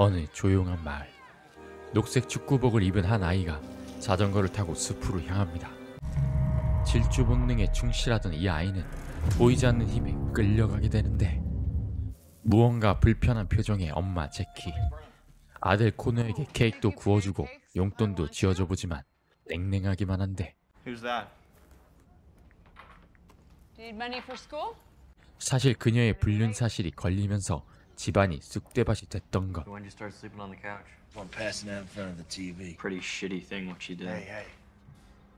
어느 조용한 마을. 녹색 축구복을 입은 한 아이가 자전거를 타고 숲으로 향합니다. 질주 본능에 충실하던 이 아이는 보이지 않는 힘에 끌려가게 되는데, 무언가 불편한 표정의 엄마 제키. 아들 코너에게 케이크도 구워주고 용돈도 쥐어줘 보지만 냉랭하기만 한데, Who's that? Need money for school? 사실 그녀의 불륜 사실이 걸리면서 집안이 쑥대밭이 됐던 것. When did you start sleeping on the couch? I'm passing out in front of the TV. Pretty shitty thing what she did. Hey,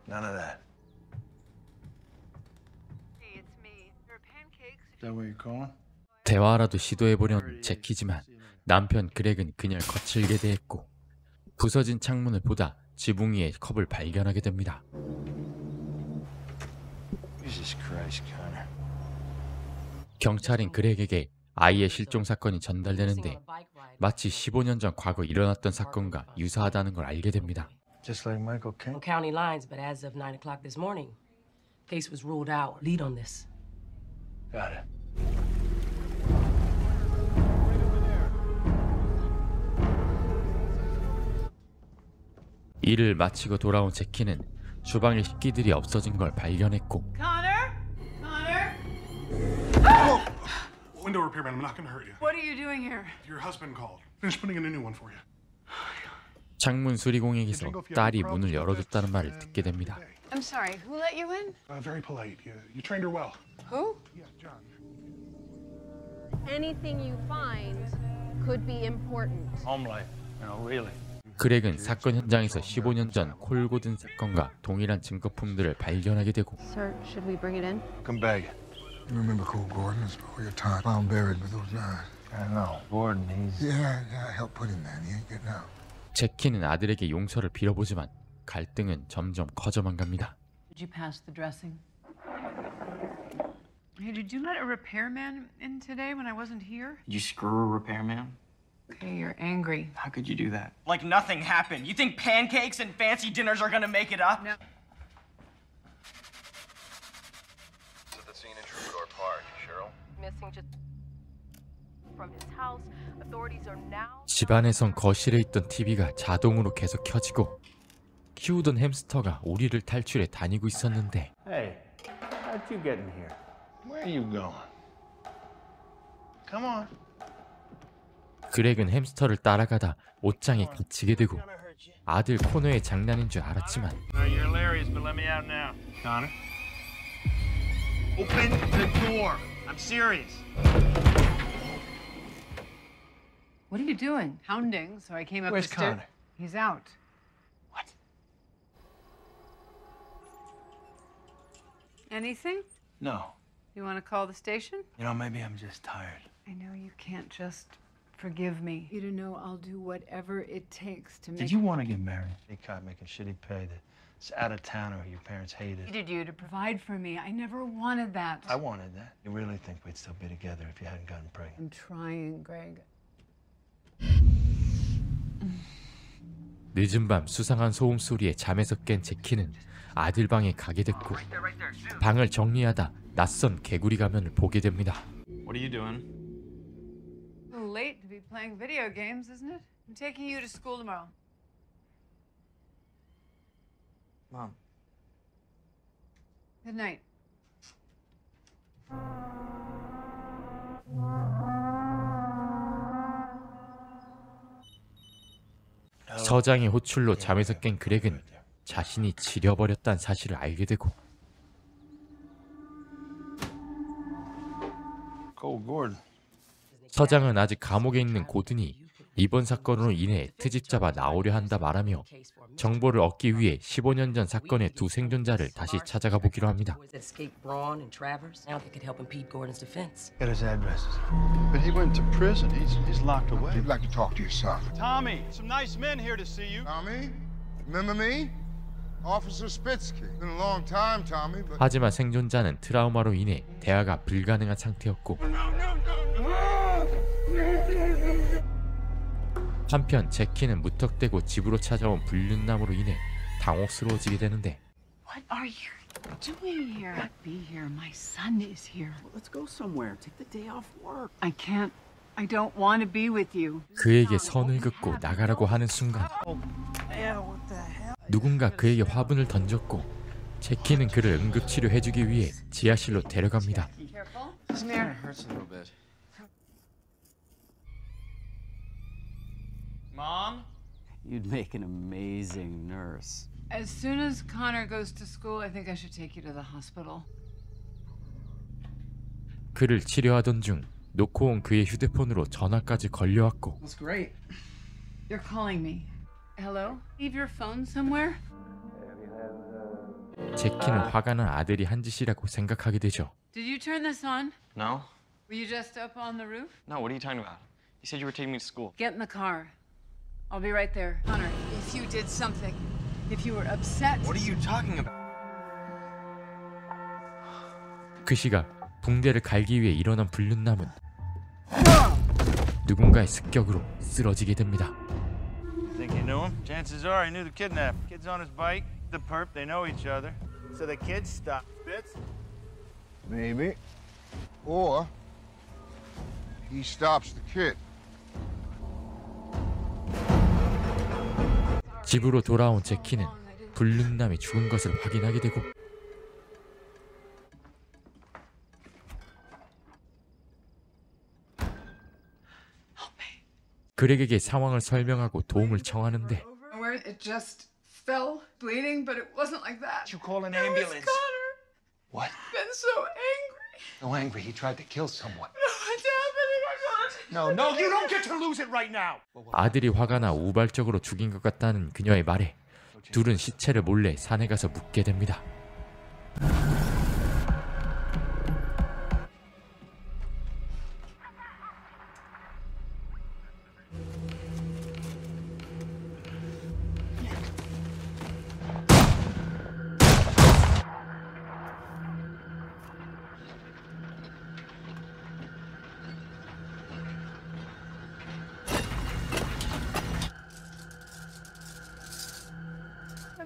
none of that. Hey, it's me. There are pancakes. Is that where you're going? 대화라도 시도해보려는 제키지만 남편 그렉은 그녀를 거칠게 대했고, 부서진 창문을 보다 지붕 위에 컵을 발견하게 됩니다. Jesus Christ, Connor. 경찰인 그렉에게 아이의 실종 사건이 전달되는데, 마치 15년 전 과거 일어났던 사건과 유사하다는 걸 알게 됩니다. Just like Michael King. On county lines, but as of 9 o'clock this morning, case was ruled out. Lead on this. Got it. 일을 마치고 돌아온 제키는 주방에 식기들이 없어진 걸 발견했고, Connor? Connor? Window repairman, I'm not gonna hurt you. What are you doing here? Your husband called. Finished putting in a new one for you. 창문 수리공에게서 딸이 문을 열어줬다는 말을 듣게 됩니다. I'm sorry, who let you in? Very polite. You trained her well. Who? Yeah, John. Anything you find could be important. Home life. No, really. 그렉은 사건 현장에서 15년 전 콜고든 사건과 동일한 증거품들을 발견하게 되고, Sir, should we bring it in? Come back. You remember Cole Gordon? It's before your time. Found buried with those knives. I know. Gordon, he's... Yeah, I helped put him there. He ain't getting out. 제키는 아들에게 용서를 빌어보지만 갈등은 점점 커져만 갑니다. Did you pass the dressing? Hey, did you let a repairman in today when I wasn't here? Did you screw a repairman? Okay, you're angry. How could you do that? Like nothing happened. You think pancakes and fancy dinners are gonna make it up? No. To the scene in Troubadour Park, Cheryl. Missing just from his house. Authorities are now. 집안에선 거실에 있던 TV가 자동으로 계속 켜지고, 키우던 햄스터가 우리를 탈출해 다니고 있었는데, Hey, how'd you get in here? Where are you going? Come on. 그렉은 햄스터를 따라가다 옷장에 갇히게 되고, 아들 코너의 장난인 줄 알았지만 You're hilarious, but let me out now. Connor? Open the door. I'm serious. What are you doing? Hounding, so I came up Where's the stairs. Connor? He's out. What? Anything? No. You want to call the station? You know, maybe I'm just tired. I know you can't just forgive me. You to know I'll do whatever it takes to make. Did you want to get married? He caught making shitty pay that's out of town or your parents hated. Needed you to provide for me. I never wanted that. I wanted that. You really think we'd still be together if you hadn't gotten pregnant? I'm trying, Greg. 늦은 밤 수상한 소음 소리에 잠에서 깬 제키는 아들 방에 가게 됐고, 방을 정리하다 낯선 개구리 가면을 보게 됩니다. What are you doing? A little late to be playing video games, isn't it? I'm taking you to school tomorrow. Mom. Good night. 서장의 호출로 잠에서 깬 그렉은 자신이 지려버렸다는 사실을 알게 되고, Cole Gordon. 서장은 아직 감옥에 있는 고든이 이번 사건으로 인해 트집 잡아 나오려 한다 말하며 정보를 얻기 위해 15년 전 사건의 두 생존자를 다시 찾아가 보기로 합니다. Escaped Braun and Travers. Now they could help impede Gordon's defense. Get his addresses. But he went to prison. He's locked away. He'd like to talk to your son. Tommy, some nice men here to see you. Tommy? Remember me? Officer Spitsky. Been a long time, Tommy, but... 하지만 생존자는 트라우마로 인해 대화가 불가능한 상태였고, 한편 제키는 무턱대고 집으로 찾아온 불륜남으로 인해 당혹스러워지게 되는데, What are you doing here? Not be here. My son is here. Let's go somewhere. Take the day off work. I can't. I don't want to be with you. 그에게 선을 긋고 나가라고 하는 순간 누군가 그에게 화분을 던졌고 제키는 그를 응급치료해주기 위해 지하실로 데려갑니다. Come here. Hurts a little bit. Mom? You'd make an amazing nurse. As soon as Connor goes to school, I think I should take you to the hospital. 그를 치료하던 중 놓고 온 그의 휴대폰으로 전화까지 걸려왔고 That's great. You're calling me. Hello? Leave your phone somewhere? 제키는 화가 난 아들이 한 짓이라고 생각하게 되죠. Did you turn this on? No? Were you just up on the roof? No, what are you talking about? You said you were taking me to school. Get in the car. I'll be right there. Connor, if you did something, if you were upset... What are you talking about? 그 시각 붕대를 갈기 위해 일어난 불륜남은 누군가의 습격으로 쓰러지게 됩니다. Think you knew him? Chances are he knew the kidnapper. Kid's on his bike, the perp, they know each other. So the kid stopped. Spitz? Maybe. Or he stops the kid. 집으로 돌아온 제키는 불륜남이 죽은 것을 확인하게 되고 그렉에게 상황을 설명하고 도움을 청하는데 Where it just fell bleeding, but it wasn't like that. You call an It was ambulance. Connor. What? Been so angry. So angry he tried to kill someone. What's happening? I can't. No, you don't get to lose it right now. 아들이 화가 나 우발적으로 죽인 것 같다는 그녀의 말에 둘은 시체를 몰래 산에 가서 묻게 됩니다.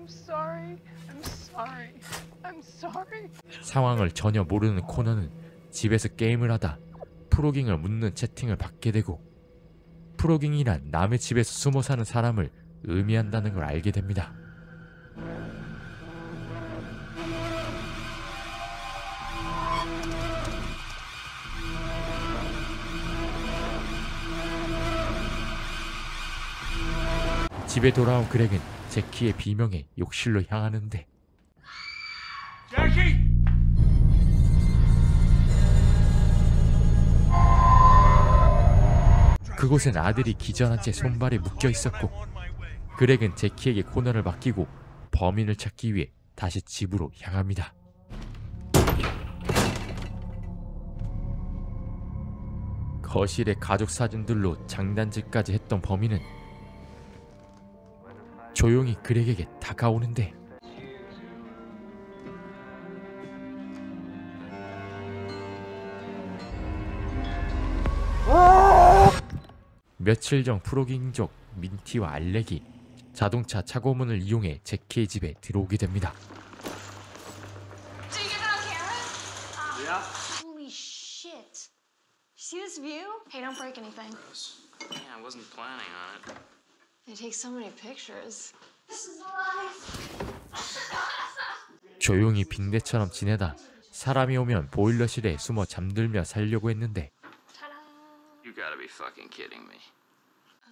I'm sorry. I'm sorry. I'm sorry. 상황을 전혀 모르는 코너는 집에서 게임을 하다 프로깅을 묻는 채팅을 받게 되고 프로깅이란 남의 집에서 숨어 사는 사람을 의미한다는 걸 알게 됩니다. 집에 돌아온 그렉은 제키의 비명에 욕실로 향하는데 Jackie! 그곳엔 아들이 기절한 채 손발에 묶여 있었고 그렉은 제키에게 코너를 맡기고 범인을 찾기 위해 다시 집으로 향합니다. 거실에 가족 사진들로 장난질까지 했던 범인은 조용히 그렉에게 다가오는데 며칠 전 프로깅족 민티와 알렉이 자동차 차고문을 이용해 제키의 집에 들어오게 됩니다. Did you get that on camera? Yeah. Holy shit. See this view? Hey, don't break anything. Yeah, I wasn't planning on it. They take so many pictures. This is alive. 조용히 빙대처럼 지내다 사람이 오면 보일러실에 숨어 잠들며 살려고 했는데 You gotta be fucking kidding me.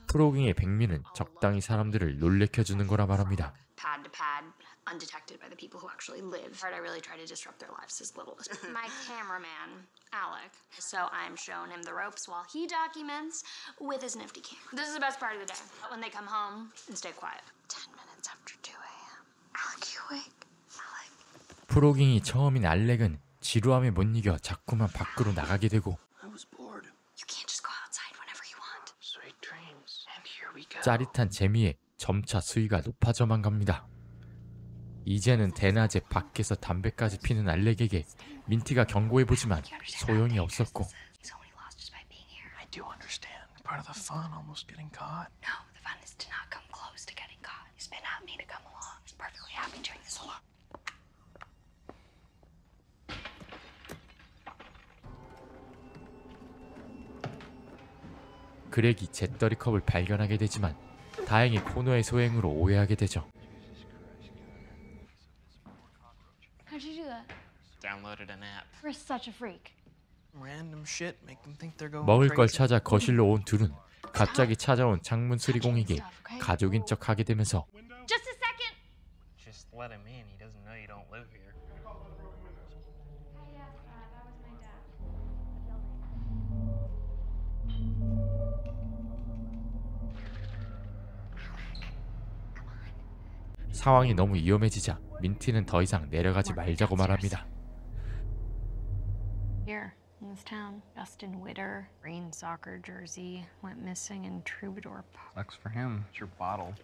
프로깅의 백미는 적당히 사람들을 놀래켜주는 거라 말합니다. Pad to pad, undetected by the people who actually live. I really try to disrupt their lives as little as possible. My cameraman, Alec. So I'm showing him the ropes while he documents with his nifty camera. This is the best part of the day. When they come home and stay quiet. 10 minutes after 2 a.m. Alec, you awake? Alec. 프로깅이 처음인 알렉은 지루함에 못 이겨 자꾸만 밖으로 나가게 되고 I was bored. You can't just go outside whenever you want. Sweet dreams. And here we go. 짜릿한 재미에 점차 수위가 높아져만 갑니다. 이제는 대낮에 밖에서 담배까지 피는 알렉에게 민티가 경고해보지만 소용이 없었고 He's only lost just by being here. I do understand. Part of the fun, almost getting caught. No, the fun is to not come close to getting caught. He's been at me to come along. He's perfectly happy doing this alone. 그렉이 잿더리컵을 발견하게 되지만 다행히 코너의 소행으로 오해하게 되죠. How'd you do that? Downloaded an app. You're such a freak. Random shit make them think they're going 먹을 걸 crazy. 찾아 거실로 온 둘은 갑자기 찾아온 창문 수리공에게 가족인 척하게 되면서 Just a second. Just let him in. He doesn't know you don't live here. 상황이 너무 위험해지자 민티는 더 이상 내려가지 말자고 말합니다. Here in this town, Justin Witter, green soccer jersey, went missing in Troubadour Park. Sucks for him. It's your bottle.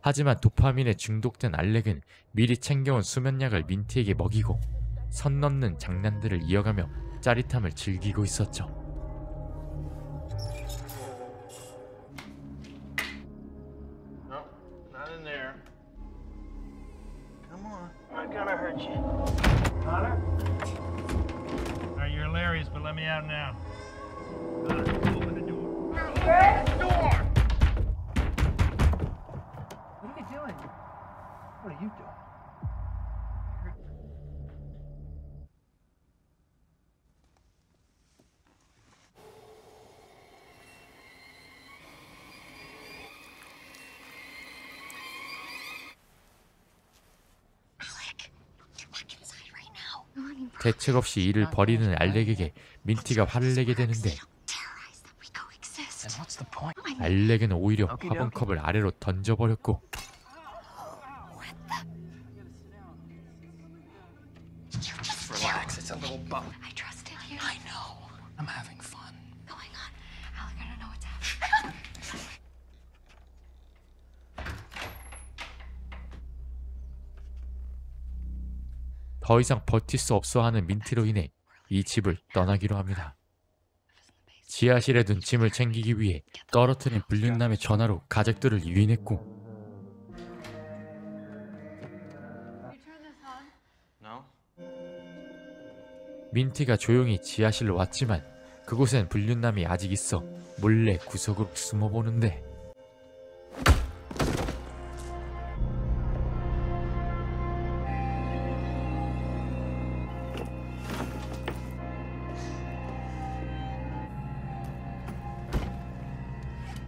하지만 도파민에 중독된 알렉은 미리 챙겨온 수면약을 민티에게 먹이고 선 넘는 장난들을 이어가며 짜릿함을 즐기고 있었죠. No, not in there. Come on. I'm not gonna hurt you. Connor? All right, you're hilarious, but let me out now. Connor, open the door. Open the door! What are you doing? What are you doing? 대책 없이 일을 벌이는 알렉에게 민티가 화를 내게 되는데 And what's the point? 알렉은 오히려 화분컵을 아래로 던져버렸고 Just relax. It's a little bump. I trusted you. I know. I'm having fun. Going on. Alec, I don't know what's happening. 더 이상 버틸 수 없어 하는 민티로 인해 이 집을 떠나기로 합니다. 지하실에 둔 짐을 챙기기 위해 떨어뜨린 불륜남의 전화로 가족들을 유인했고 No? 민티가 조용히 지하실로 왔지만 그곳엔 불륜남이 아직 있어 몰래 구석으로 숨어보는데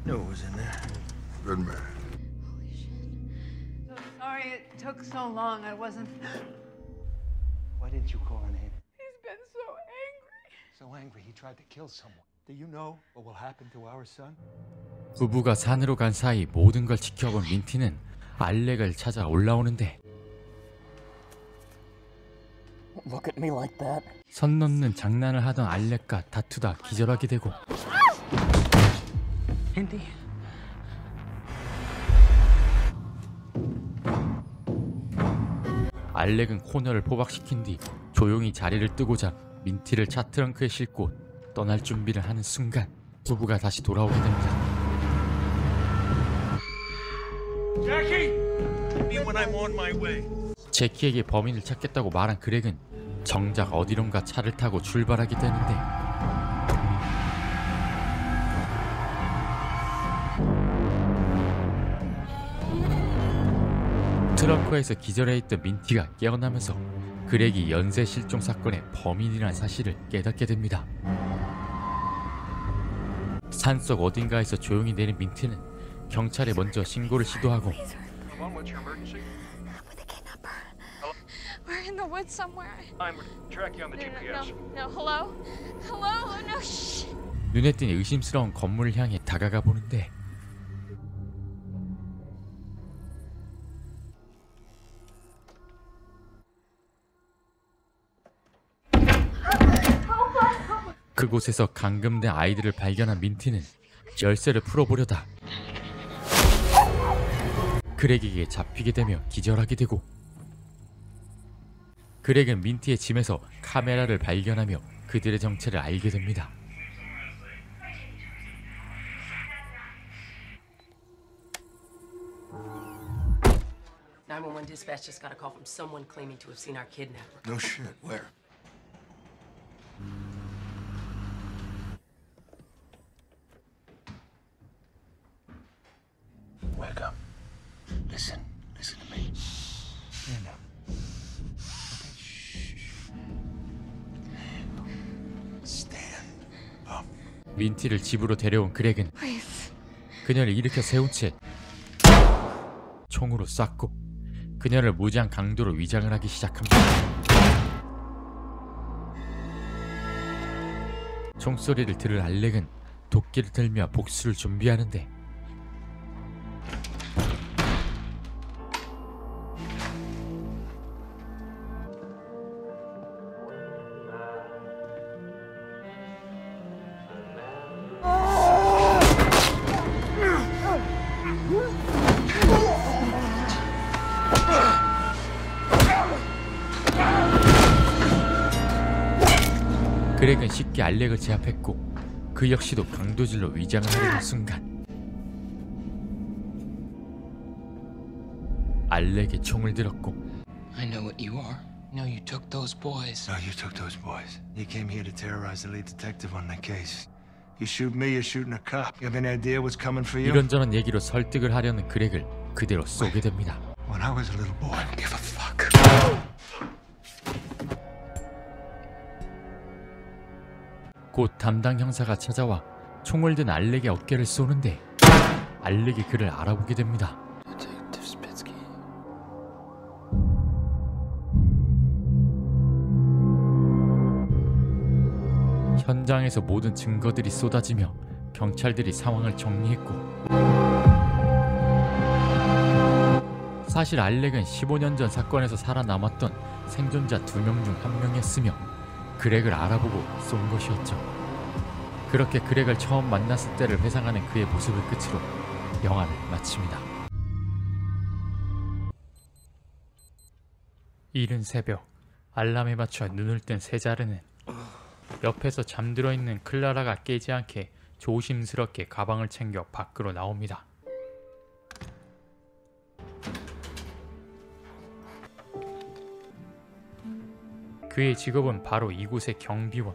No, it was in there. Good man. So sorry it took so long. I wasn't. Why didn't you call an ambulance? He's been so angry. So angry he tried to kill someone. Do you know what will happen to our son? 부부가 산으로 간 사이 모든 걸 지켜본 민티는 알렉을 찾아 올라오는데 Look at me like that. 선 넘는 장난을 하던 알렉과 다투다 기절하게 되고 Indy. 알렉은 코너를 포박시킨 뒤 조용히 자리를 뜨고자 민티를 차 트렁크에 싣고 떠날 준비를 하는 순간 부부가 다시 돌아오게 됩니다. Jackie! Me when I'm on my way. 제키에게 범인을 찾겠다고 말한 그렉은 정작 어디론가 차를 타고 출발하게 되는데 트렁크에서 기절해 있던 민티가 깨어나면서 그렉이 연쇄 실종 사건의 범인이라는 사실을 깨닫게 됩니다. 산속 어딘가에서 조용히 내린 민티는 경찰에 먼저 신고를 시도하고 Come on, what's your emergency? With a kidnapper. We're in the woods somewhere. I'm track you on the GPS. No, hello? Hello? No, shh. 눈에 띄는 의심스러운 건물을 향해 다가가 보는데 그곳에서 감금된 아이들을 발견한 민티는 열쇠를 풀어보려다 그렉에게 잡히게 되며 기절하게 되고 그렉은 민티의 짐에서 카메라를 발견하며 그들의 정체를 알게 됩니다. 911 dispatch just got a call from someone claiming to have seen our kidnapper. No shit. Where? 민티를 집으로 데려온 그렉은 그녀를 일으켜 세운 채 총으로 쐈고 그녀를 무지한 강도로 위장을 하기 시작합니다. 총소리를 들을 알렉은 도끼를 들며 복수를 준비하는데 그렉은 쉽게 알렉을 제압했고 그 역시도 강도질로 위장을 하려는 순간 알렉이 총을 들었고 I know what you are. No, you took those boys. No, you took those boys. You came here to terrorize the lead detective on that case. You shoot me, you're shooting a cop. You have any idea what's coming for you? 이런저런 얘기로 설득을 하려는 그렉을 그대로 쏘게 됩니다. When I was a little boy, I don't give a fuck. 곧 담당 형사가 찾아와 총을 든 알렉의 어깨를 쏘는데 알렉이 그를 알아보게 됩니다. 현장에서 모든 증거들이 쏟아지며 경찰들이 상황을 정리했고 사실 알렉은 15년 전 사건에서 살아남았던 생존자 2명 중 1명이었으며 그렉을 알아보고 쏜 것이었죠. 그렇게 그렉을 처음 만났을 때를 회상하는 그의 모습을 끝으로 영화를 마칩니다. 이른 새벽 알람에 맞춰 눈을 뜬 세자르는 옆에서 잠들어 있는 클라라가 깨지 않게 조심스럽게 가방을 챙겨 밖으로 나옵니다. 그의 직업은 바로 이곳의 경비원.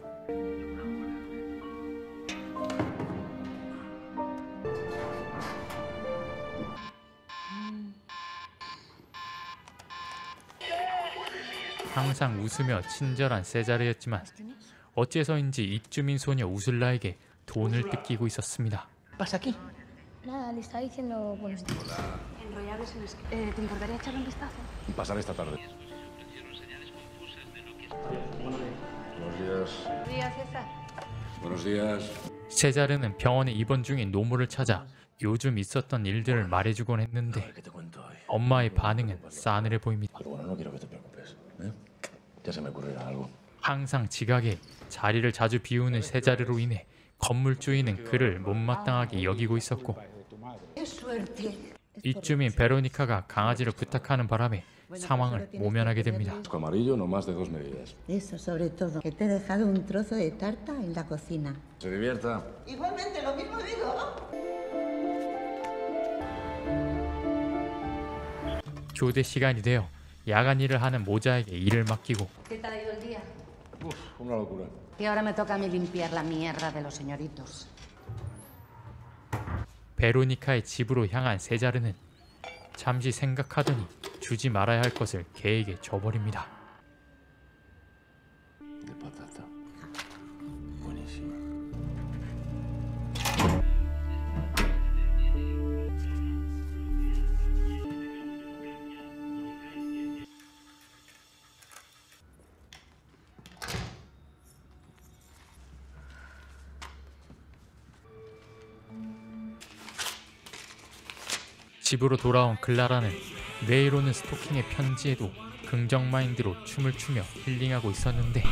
항상 웃으며 친절한 세자르였지만 어째서인지 입주민 소녀 우슬라에게 돈을 뜯기고 있었습니다. pasa aquí? Nada, le estaba diciendo buenos días. Enrollados en ¿te importaría echarle un vistazo? Pasar esta tarde. Buenos días. Buenos días, César. Buenos días. 세자르는 병원에 입원 중인 노모를 찾아 요즘 있었던 일들을 말해주곤 했는데 엄마의 반응은 싸늘해 보입니다. 항상 지각에 자리를 자주 비우는 세자르로 인해 건물주인은 그를 못마땅하게 여기고 있었고 입주민 베로니카가 강아지를 부탁하는 바람에 상황을 모면하게 됩니다. Eso sobre todo, que te he dejado un trozo de tarta en la cocina. Se divierta. Igualmente, lo mismo digo. 교대 시간이 되어 야간 일을 하는 모자에게 일을 맡기고 ¿Qué tal ha ido el día? Uf, una locura. Y ahora me toca a mí limpiar la mierda de los señoritos. 베로니카의 집으로 향한 세자르는 잠시 생각하더니 주지 말아야 할 것을 개에게 줘버립니다. De patata. Buenísima. 집으로 돌아온 클라라는 매일 오는 스토킹의 편지에도 긍정 마인드로 춤을 추며 힐링하고 있었는데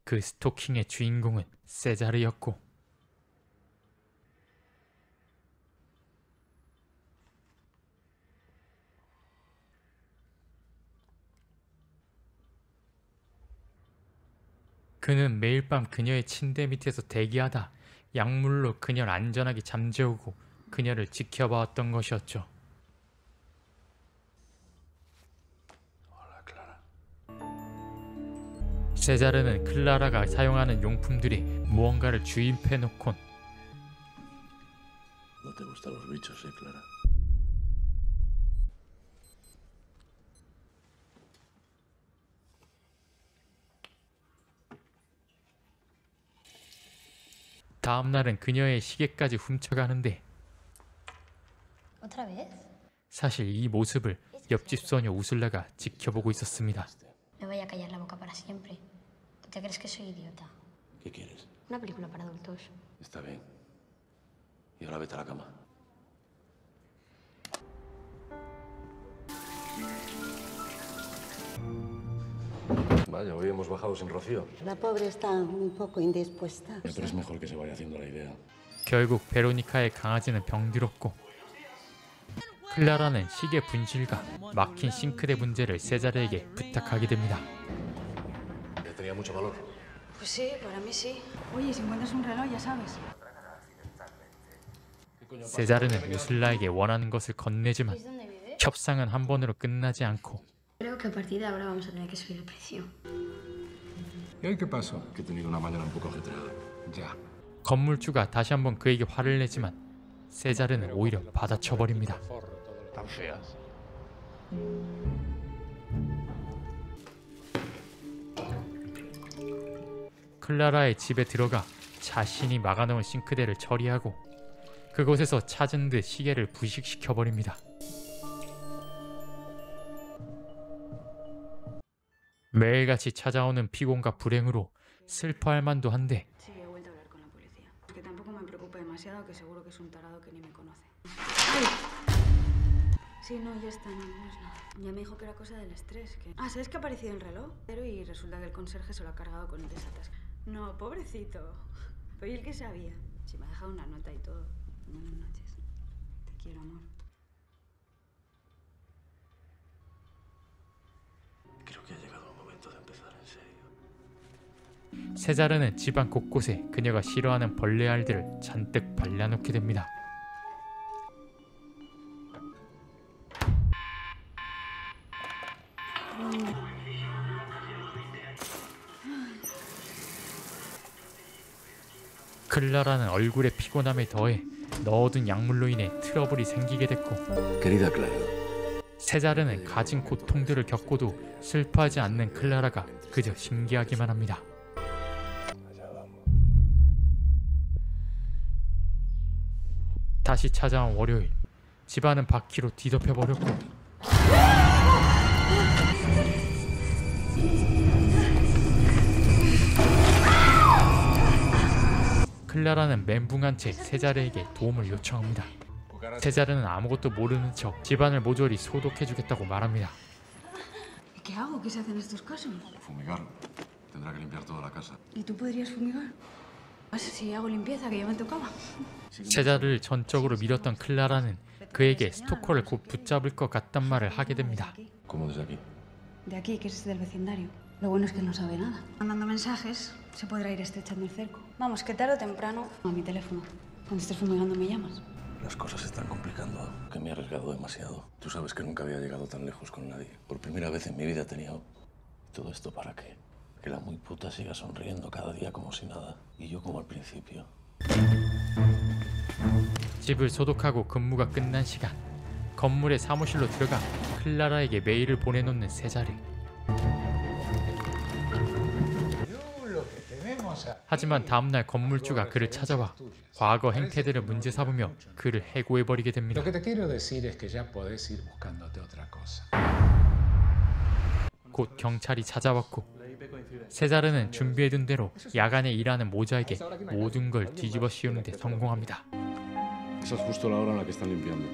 그 스토킹의 주인공은 세자르였고 그는 매일 밤 그녀의 침대 밑에서 대기하다 약물로 그녀를 안전하게 잠재우고 그녀를 지켜봐왔던 것이었죠. 세자르는 클라라가 사용하는 용품들이 무언가를 주입해놓곤 No te gustan los bichos, Clara. 다음 날은 그녀의 시계까지 훔쳐가는데 ¿Otra vez? 사실 이 모습을 옆집 소녀 우슬라가 지켜보고 있었습니다. Me voy a callar la boca para siempre. ¿Te crees que soy idiota? ¿Qué quieres? Una película para adultos. Está bien. Y ahora vete a la cama. Vaya, hoy hemos bajado sin Rocío. La pobre está un poco indispuesta. Pero es mejor que se vaya haciendo la idea. 결국 베로니카의 강아지는 병들었고 클라라는 시계 분실과 막힌 싱크대 문제를 세자르에게 부탁하게 됩니다. Ya tenía mucho valor. Pues sí, para mí sí. Oye, si encuentras un reloj, ya sabes. 세자르는 우슬라에게 원하는 것을 건네지만 협상은 한 번으로 끝나지 않고 Creo que a partir de ahora vamos a tener que subir el precio. ¿Y hoy qué pasó? Que he tenido una mañana un poco ajetreada. Ya. 건물주가 다시 한번 그에게 화를 내지만 세자르는 오히려 받아쳐버립니다. Tan feas. 클라라의 집에 들어가 자신이 막아놓은 싱크대를 처리하고 그곳에서 찾은 듯 시계를 부식시켜버립니다. 매일같이 찾아오는 피곤과 불행으로 슬퍼할 만도 한데 Sí, he vuelto a hablar con la policía. Que tampoco me preocupa demasiado, que seguro que es un tarado que ni me conoce. ¡Ay! Sí, no, ya está, no es nada. Ya me dijo que era cosa del estrés. Que... Ah, ¿sabes que ha aparecido el reloj? Y resulta que el conserje se lo ha cargado con el desatasco. No, pobrecito. Pero ¿y el que sabía? Sí, me ha dejado una nota y todo. Buenas noches. Te quiero, amor. Creo que ha llegado el momento de empezar en serio. 세자르는 집안 곳곳에 그녀가 싫어하는 벌레 알들을 잔뜩 발라놓게 됩니다. 클라라는 얼굴에 피곤함에 더해 넣어둔 약물로 인해 트러블이 생기게 됐고 Querida Clara. 세자르는 가진 고통들을 겪고도 슬퍼하지 않는 클라라가 그저 신기하기만 합니다. 다시 찾아온 월요일, 집안은 바퀴로 뒤덮여버렸고 클라라는 멘붕한 채 세자르에게 도움을 요청합니다. 세자르는 아무것도 모르는 척 집안을 모조리 소독해주겠다고 말합니다. ¿Qué hago? ¿Qué se hace en estos casos? Fumigar. Tendrá que limpiar toda la casa. ¿Y tú podrías fumigar? Si hago limpieza, que ya me tocaba. 세자르를 전적으로 믿었던 클라라는 그에게 스토커를 곧 붙잡을 것 같단 말을 하게 됩니다. ¿Cómo desde aquí? De aquí, que es del vecindario. Lo bueno es que no sabe nada. Mandando mensajes, se podrá ir estrechando el cerco. Vamos, que tarde o temprano, a mi teléfono. Cuando estés fumigando me llamas. Las cosas se están complicando, que me he arriesgado demasiado. Tú sabes que nunca había llegado tan lejos con nadie. Por primera vez en mi vida tenía... ¿Todo esto para qué? Que la muy puta siga sonriendo cada día como si nada. Y yo como al principio. 집을 소독하고 근무가 끝난 시간, 건물의 사무실로 들어가 클라라에게 메일을 보내놓는 세자르. 하지만 다음날 건물주가 그를 찾아와 과거 행태들을 문제 삼으며 그를 해고해버리게 됩니다. 곧 경찰이 찾아왔고 세자르는 준비해둔 대로 야간에 일하는 모자에게 모든 걸 뒤집어 씌우는 데 성공합니다. Esa es justo la hora en la que están limpiando.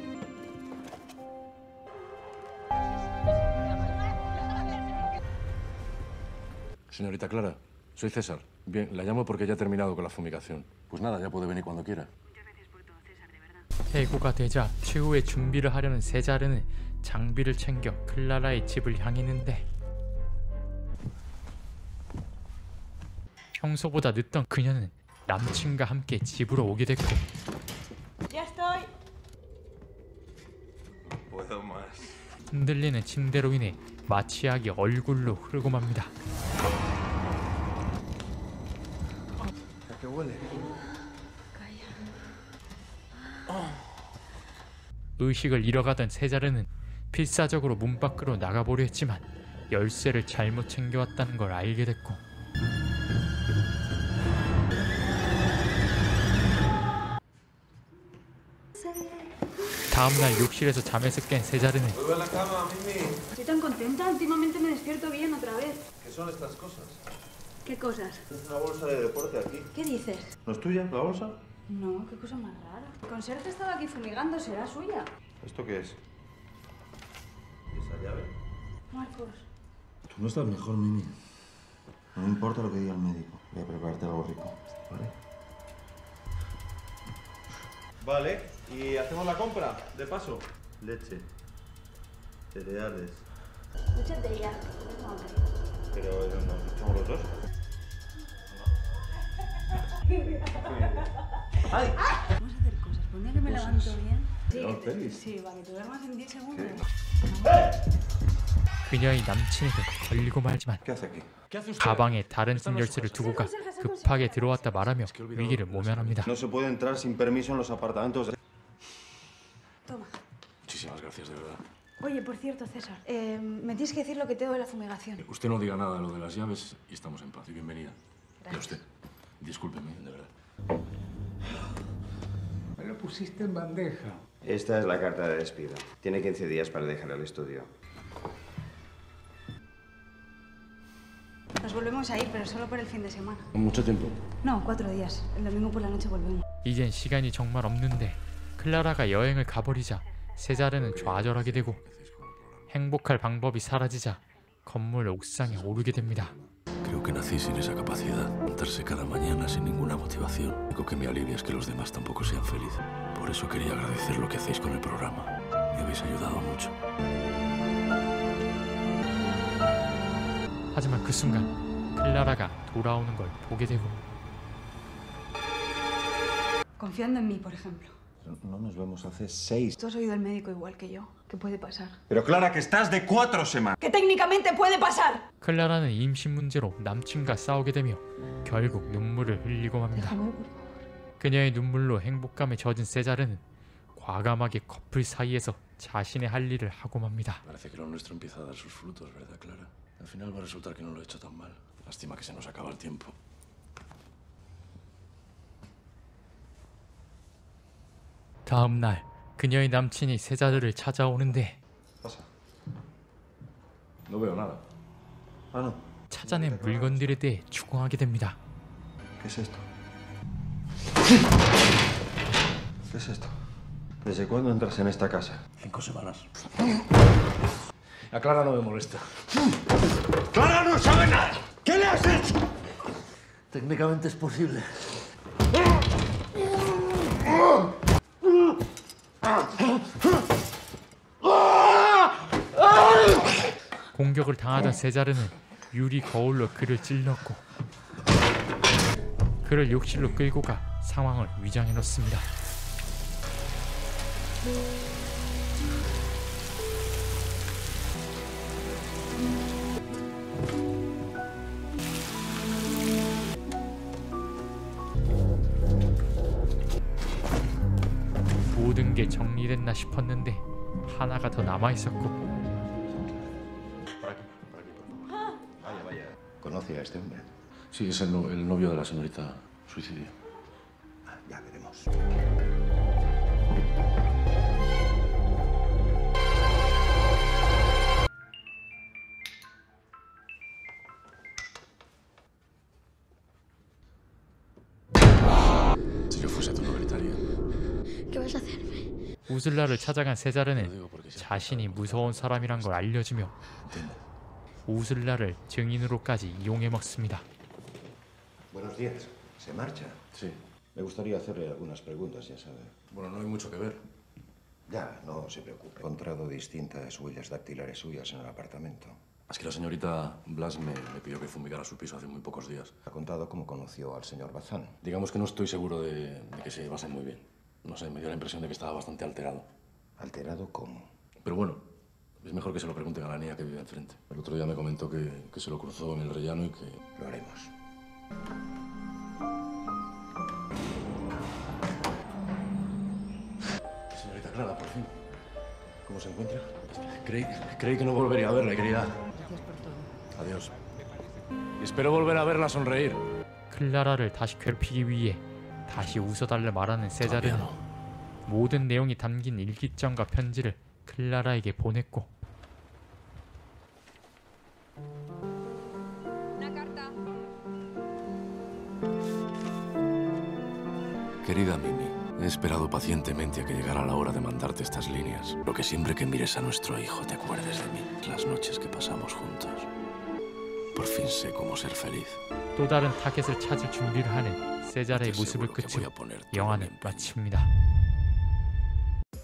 Señorita Clara, soy César. Bien, la llamo porque ya he terminado con la fumigación. Pues nada, ya puede venir cuando quiera. 해고가 되자 최후의 준비를 하려는 세자르는 장비를 챙겨 클라라의 집을 향했는데 평소보다 늦던 그녀는 남친과 함께 집으로 오게 됐고 흔들리는 침대로 인해 마취약이 얼굴로 흐르고 맙니다. 의식을 잃어가던 세자르는 필사적으로 문 밖으로 나가보려 했지만 열쇠를 잘못 챙겨왔다는 걸 알게 됐고 다음날 욕실에서 잠에서 깬 세자르는 Vuelve a la cama, Mimi. Estoy tan contenta, últimamente me despierto bien otra vez. ¿Qué son estas cosas? ¿Qué cosas? Es una bolsa de deporte aquí. ¿Qué dices? ¿No es tuya la bolsa? No, qué cosa más rara. El conserje estaba aquí fumigando, será suya. ¿Esto qué es? ¿Y esa llave? Marcos. Tú no estás mejor, Mimi. No me importa lo que diga el médico. Voy a prepararte algo rico, ¿vale? Vale, ¿y hacemos la compra? De paso. Leche. Cereales. Dúchate ya, tengo hambre. Pero nos echamos los dos. ¡Ay! Vamos a hacer cosas. Por un día que me levanto bien. ¿No, pelis? Sí, para que te duermas en 10 segundos. 그녀의 남친에게 걸리고 말지만 ¿Qué hace aquí? 가방에 다른 집 열쇠를 두고 가 급하게 들어왔다 말하며 위기를 모면합니다. No se puede entrar sin permiso en los apartamentos de... Toma. Muchísimas gracias, de verdad. Oye, por cierto, César, me tienes que decir lo que tengo de la fumigación. Usted no diga nada de lo de las llaves y estamos en paz. Y bienvenida. Y a usted. Discúlpeme, de verdad. Me lo pusiste en bandeja. Esta es la carta de despido. Tiene 15 días para dejar el estudio. Nos volvemos a ir, pero solo por el fin de semana. ¿Mucho tiempo? No, 4 días. El domingo por la noche volvemos. 이젠 시간이 정말 없는데 클라라가 여행을 가버리자 세자르는 좌절하게 되고 행복할 방법이 사라지자 건물 옥상에 오르게 됩니다. Creo que nací sin esa capacidad. Levantarse cada mañana sin ninguna motivación. Lo único que me alivia es que los demás tampoco sean felices. Por eso quería agradecer lo que hacéis con el programa. Me habéis ayudado mucho. 하지만 그 순간 클라라가 돌아오는 걸 보게 되고 Confiando en mí, por ejemplo. No nos vemos hace 6. Tú has oído al médico igual que yo. ¿Qué puede pasar? Pero Clara, que estás de 4 semanas. ¡Que técnicamente puede pasar! 클라라는 임신 문제로 남친과 싸우게 되며 결국 눈물을 흘리고 맙니다. 그녀의 눈물로 행복감에 젖은 세자르는 과감하게 커플 사이에서 자신의 할 일을 하고 맙니다. Parece que lo nuestro empieza a dar sus frutos, ¿verdad, Clara? Al final va a resultar que no lo he hecho tan mal. Lástima que se nos acaba el tiempo. 다음 날 그녀의 남친이 세자르를 찾아오는데 No veo nada. Ah, no. 찾아낸 물건들에 대해 추궁하게 됩니다. ¿Qué es esto? ¿Qué es esto? ¿Desde cuándo entras en esta casa? 5 semanas. A Clara no me molesta. ¡Clara no sabe nada! ¿Qué le has hecho? Técnicamente es posible. 공격을 당하던 세자르는 유리 거울로 그를 찔렀고 그를 욕실로 끌고 가 상황을 위장해 놓습니다. 모든 게 정리됐나 싶었는데 하나가 더 남아있었고 ¿Conoce a este hombre? Sí, es el novio de la señorita Suicidio. Ya veremos. Si yo fuese tu no gritaría. ¿Qué vas a hacerme? 우슬라를 찾아간 세자르는 자신이 무서운 사람이란 걸 알려주며 우슬라를 증인으로까지 이용해 먹습니다. Buenos días. ¿Se marcha? Sí. Me gustaría hacerle algunas preguntas, ya sabe. Bueno, no hay mucho que ver. Ya, no se preocupe. He encontrado distintas huellas dactilares suyas en el apartamento. Es que la señorita Blas me pidió que fumigara su piso hace muy pocos días. Ha contado cómo conoció al señor Bazán. Digamos que no estoy seguro de que se llevasen muy bien. No sé, me dio la impresión de que estaba bastante alterado. ¿Alterado cómo? Pero bueno, es mejor que se lo pregunten a la niña que vive enfrente. El otro día me comentó que se lo cruzó en el rellano y que... Lo haremos. Señorita Clara, por fin. ¿Cómo se encuentra? Creí que no volvería a verla, querida. Gracias por todo. Adiós. Y espero volver a verla sonreír. 클라라를 다시 괴롭히기 위해 다시 웃어달라 말하는 세자르는 모든 내용이 담긴 일기장과 편지를 클라라에게 보냈고 Querida Mimi, he esperado pacientemente a que llegara la hora de mandarte estas líneas. Lo que siempre que mires a nuestro hijo te acuerdes de mí, las noches que pasamos juntos. Por fin sé cómo ser feliz. 또 다른 타겟을 찾을 준비를 하는 세자르의 모습을 끝으로 영화는 마칩니다.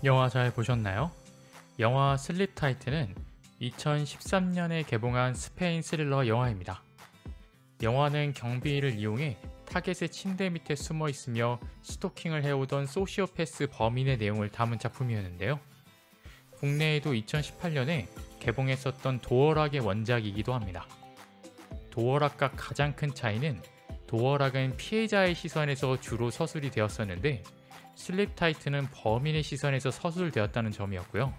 영화 잘 보셨나요? 영화 슬립 타이트는 2013년에 개봉한 스페인 스릴러 영화입니다. 영화는 경비를 이용해 타겟의 침대 밑에 숨어 있으며 스토킹을 해오던 소시오패스 범인의 내용을 담은 작품이었는데요. 국내에도 2018년에 개봉했었던 도어락의 원작이기도 합니다. 도어락과 가장 큰 차이는 도어락은 피해자의 시선에서 주로 서술이 되었었는데 슬립 타이트는 범인의 시선에서 서술되었다는 점이었고요.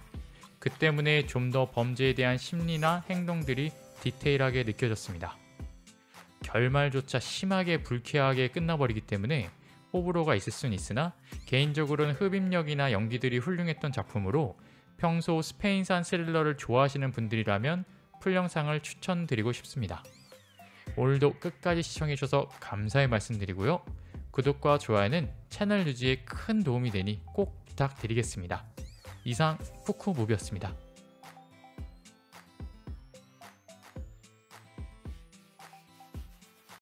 그 때문에 좀 더 범죄에 대한 심리나 행동들이 디테일하게 느껴졌습니다. 결말조차 심하게 불쾌하게 끝나버리기 때문에 호불호가 있을 수는 있으나 개인적으로는 흡입력이나 연기들이 훌륭했던 작품으로 평소 스페인산 스릴러를 좋아하시는 분들이라면 풀영상을 추천드리고 싶습니다. 오늘도 끝까지 시청해주셔서 감사의 말씀드리고요. 구독과 좋아요는 채널 유지에 큰 도움이 되니 꼭 부탁드리겠습니다. 이상 푸쿠무비였습니다.